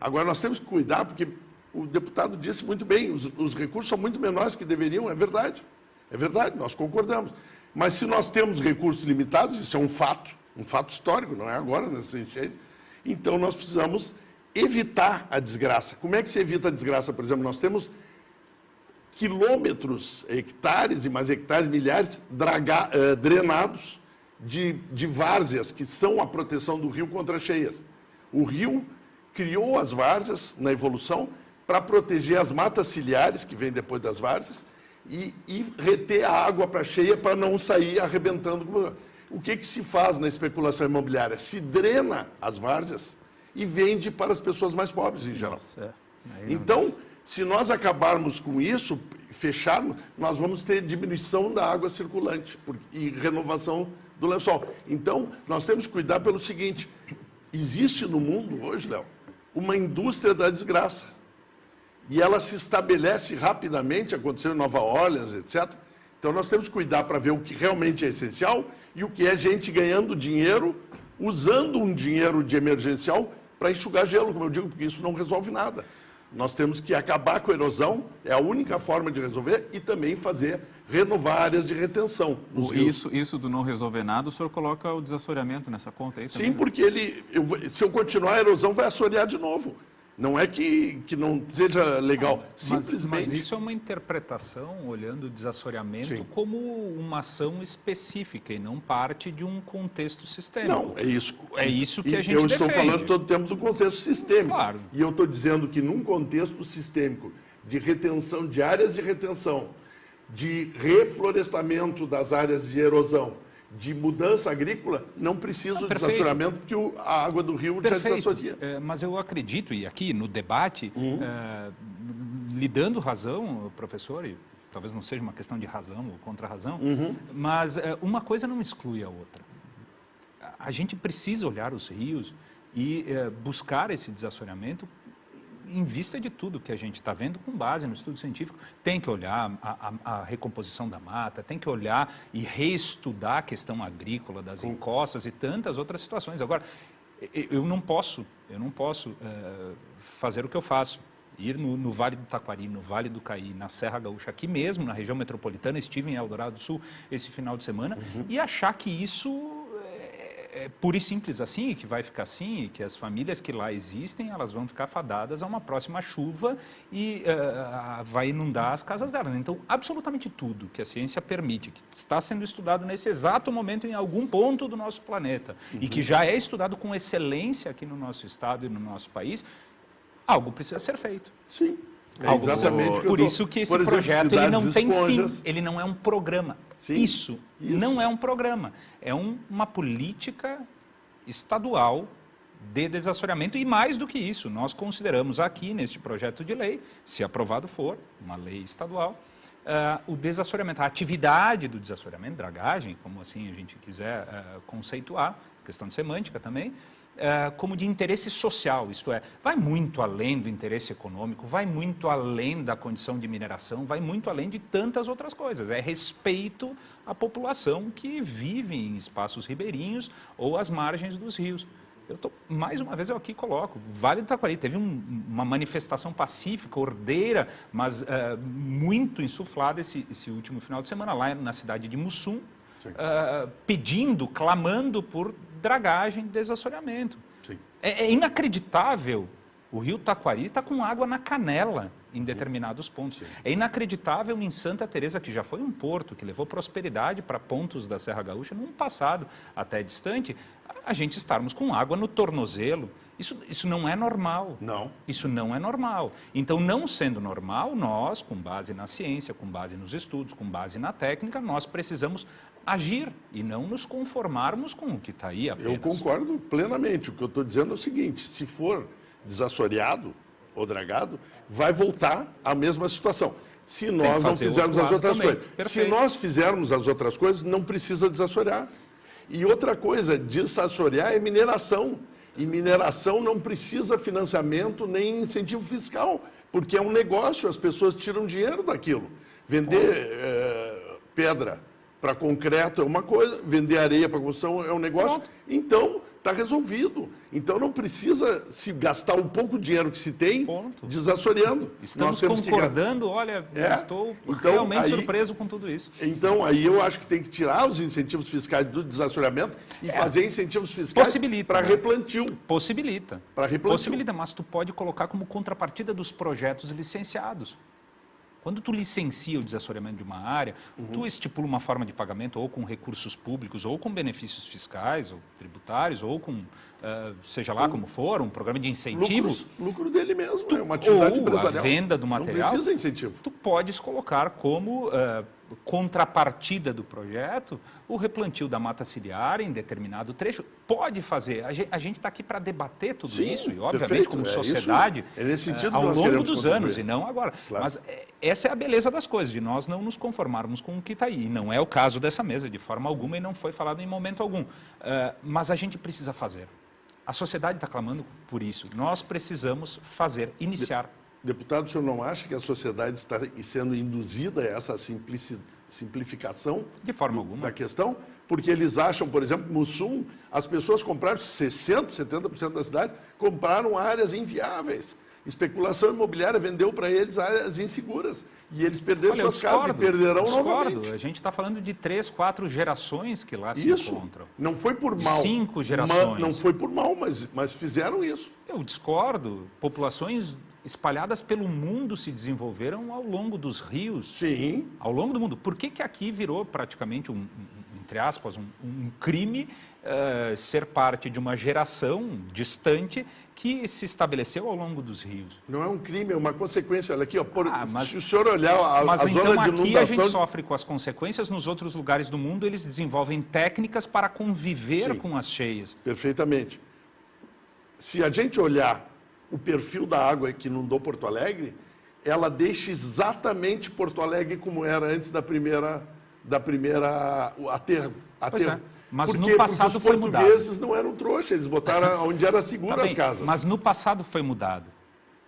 Agora, nós temos que cuidar, porque o deputado disse muito bem, os recursos são muito menores que deveriam, é verdade, nós concordamos. Mas se nós temos recursos limitados, isso é um fato histórico, não é agora, nessa enchente, então nós precisamos evitar a desgraça. Como é que se evita a desgraça? Por exemplo, nós temos quilômetros, hectares e mais hectares, milhares, drenados de várzeas, que são a proteção do rio contra cheias. O rio criou as várzeas na evolução para proteger as matas ciliares, que vêm depois das várzeas, e reter a água para cheia para não sair arrebentando. O que se faz na especulação imobiliária? Se drena as várzeas e vende para as pessoas mais pobres, em geral. Então, se nós acabarmos com isso, fecharmos, nós vamos ter diminuição da água circulante e renovação do lençol. Então, nós temos que cuidar pelo seguinte, existe no mundo hoje, Léo, uma indústria da desgraça. E ela se estabelece rapidamente, aconteceu em Nova Orleans, etc. Então, nós temos que cuidar para ver o que realmente é essencial e o que é gente ganhando dinheiro, usando um dinheiro de emergencial para enxugar gelo, como eu digo, porque isso não resolve nada. Nós temos que acabar com a erosão, é a única forma de resolver, e também renovar áreas de retenção. Isso do não resolver nada, o senhor coloca o desassoreamento nessa conta aí também? Sim, porque se eu continuar, a erosão vai assorear de novo. Não é que não seja legal, simplesmente... Mas isso é uma interpretação, olhando o desassoreamento, sim, como uma ação específica e não parte de um contexto sistêmico. Não, é isso. É isso que a gente defende. defende. Eu estou falando todo o tempo do contexto sistêmico. Claro. E eu estou dizendo que num contexto sistêmico de retenção, de áreas de retenção, de reflorestamento das áreas de erosão, de mudança agrícola, não precisa de desassoreamento, porque a água do rio já desassoria. Mas eu acredito, e aqui no debate, lhe dando razão, professor, e talvez não seja uma questão de razão ou contra-razão, mas uma coisa não exclui a outra. A gente precisa olhar os rios e buscar esse desassoreamento em vista de tudo que a gente está vendo, com base no estudo científico. Tem que olhar a recomposição da mata, tem que olhar e reestudar a questão agrícola das encostas e tantas outras situações. Agora, eu não posso fazer o que eu faço. Ir no Vale do Taquari, no Vale do Caí, na Serra Gaúcha, aqui mesmo, na região metropolitana, estive em Eldorado do Sul esse final de semana, e achar que isso é pura e simples assim, que vai ficar assim, e que as famílias que lá existem, elas vão ficar fadadas a uma próxima chuva e vai inundar as casas delas. Então, absolutamente tudo que a ciência permite, que está sendo estudado nesse exato momento em algum ponto do nosso planeta, e que já é estudado com excelência aqui no nosso estado e no nosso país, algo precisa ser feito. Sim. Exatamente. Por isso que esse projeto ele não tem fim, ele não é um programa. Sim, isso não é um programa, é uma política estadual de desassoreamento e mais do que isso, nós consideramos aqui neste projeto de lei, se aprovado for, uma lei estadual, o desassoreamento, a atividade do desassoreamento, dragagem, como assim a gente quiser conceituar, questão de semântica também, como de interesse social, isto é, vai muito além do interesse econômico, vai muito além da condição de mineração, vai muito além de tantas outras coisas. É respeito à população que vive em espaços ribeirinhos ou às margens dos rios. Mais uma vez eu aqui coloco, Vale do Taquari teve uma manifestação pacífica, ordeira, mas muito insuflada esse último final de semana, lá na cidade de Mussum, pedindo, clamando por dragagem, desassoreamento. É inacreditável. O rio Taquari está com água na canela em determinados pontos. É inacreditável em Santa Teresa, que já foi um porto, que levou prosperidade para pontos da Serra Gaúcha, num passado até distante, a gente estarmos com água no tornozelo. Isso não é normal. Não. Isso não é normal. Então, não sendo normal, nós, com base na ciência, com base nos estudos, com base na técnica, nós precisamos agir e não nos conformarmos com o que está aí apenas. Eu concordo plenamente. O que eu estou dizendo é o seguinte, se for desassoreado ou dragado, vai voltar à mesma situação. Se nós não fizermos as outras coisas. Se nós fizermos as outras coisas, não precisa desassorear. E outra coisa, desassorear é mineração. E mineração não precisa financiamento nem incentivo fiscal, porque é um negócio, as pessoas tiram dinheiro daquilo. Vender pedra para concreto é uma coisa, vender areia para construção é um negócio. Então, está resolvido. Então não precisa se gastar o pouco dinheiro que se tem desassoreando. Estamos concordando, olha, estou realmente surpreso com tudo isso. Então aí eu acho que tem que tirar os incentivos fiscais do desassoreamento e fazer incentivos fiscais para replantio. Possibilita, mas tu pode colocar como contrapartida dos projetos licenciados. Quando tu licencia o desassoreamento de uma área, tu estipula uma forma de pagamento ou com recursos públicos, ou com benefícios fiscais, ou tributários, ou com, seja lá como for, um programa de incentivo. Lucro dele mesmo, é uma atividade empresarial. A venda do material. Não precisa incentivo. Tu podes colocar como contrapartida do projeto o replantio da mata ciliar em determinado trecho. Pode fazer. A gente está aqui para debater tudo isso, e obviamente como sociedade, nesse sentido ao longo dos anos, e não agora. Claro. Mas essa é a beleza das coisas, de nós não nos conformarmos com o que está aí. E não é o caso dessa mesa, de forma alguma, e não foi falado em momento algum. Mas a gente precisa fazer. A sociedade está clamando por isso. Nós precisamos fazer, iniciar. Deputado, o senhor não acha que a sociedade está sendo induzida a essa simplificação de forma alguma da questão? Porque eles acham, por exemplo, Mussum, as pessoas compraram 60%, 70% da cidade, compraram áreas inviáveis. Especulação imobiliária vendeu para eles áreas inseguras. E eles perderam suas casas e perderão novamente. A gente está falando de 3, 4 gerações que lá se encontram. Não foi por mal. 5 gerações. Não foi por mal, mas fizeram isso. Eu discordo. Populações espalhadas pelo mundo se desenvolveram ao longo dos rios. Sim. Ao longo do mundo. Por que aqui virou praticamente entre aspas, um crime ser parte de uma geração distante que se estabeleceu ao longo dos rios? Não é um crime, é uma consequência. Olha aqui, ó, se o senhor olhar a mas zona então de inundação... aqui a gente sofre com as consequências, nos outros lugares do mundo eles desenvolvem técnicas para conviver com as cheias. Perfeitamente. Se a gente olhar o perfil da água que inundou Porto Alegre, ela deixa exatamente Porto Alegre como era antes da primeira aterro. Mas no passado foi mudado. Os portugueses não eram trouxas, eles botaram onde era seguro as casas. Mas no passado foi mudado.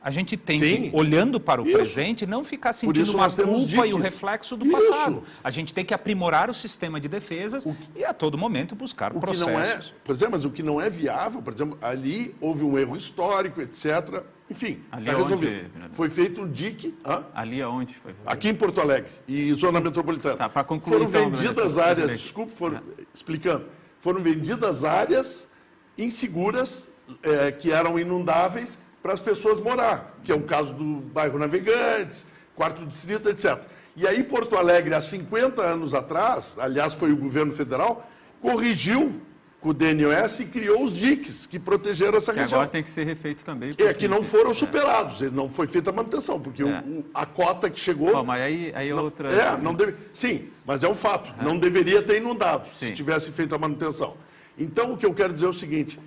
A gente tem que, olhando para o presente, não ficar sentindo uma culpa e o reflexo do passado. A gente tem que aprimorar o sistema de defesas e a todo momento buscar processos. Por exemplo, mas o que não é viável, por exemplo, ali houve um erro histórico, etc. Enfim, está resolvido. Foi feito um dique. Ali aonde foi? Aqui em Porto Alegre e zona metropolitana. Tá, para concluir, foram vendidas áreas, explicando, foram vendidas áreas inseguras que eram inundáveis para as pessoas morar, que é o caso do bairro Navegantes, Quarto Distrito, etc. E aí Porto Alegre, há 50 anos atrás, aliás foi o governo federal, corrigiu com o DNOS e criou os diques que protegeram essa região. Agora tem que ser refeito também. Que não foram superados, não foi feita a manutenção, porque a cota que chegou... Bom, mas aí outra... Sim, mas é um fato, não deveria ter inundado se tivesse feito a manutenção. Então o que eu quero dizer é o seguinte...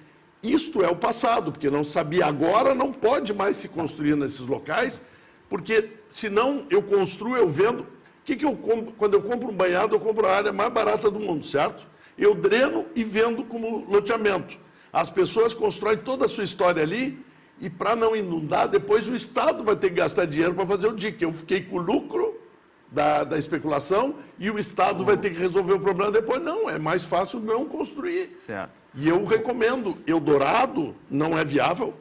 Isto é o passado, porque não sabia. Agora não pode mais se construir nesses locais, porque senão eu construo, eu vendo. Quando eu compro um banhado, eu compro a área mais barata do mundo, certo? Eu dreno e vendo como loteamento. As pessoas constroem toda a sua história ali e para não inundar, depois o Estado vai ter que gastar dinheiro para fazer o dique. Eu fiquei com o lucro da especulação e o Estado vai ter que resolver o problema depois. Não, é mais fácil não construir. Certo. E eu recomendo, Eldorado não é viável,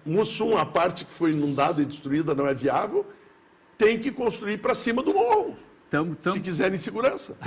Mussum, a parte que foi inundada e destruída, não é viável, tem que construir para cima do morro, se quiserem segurança.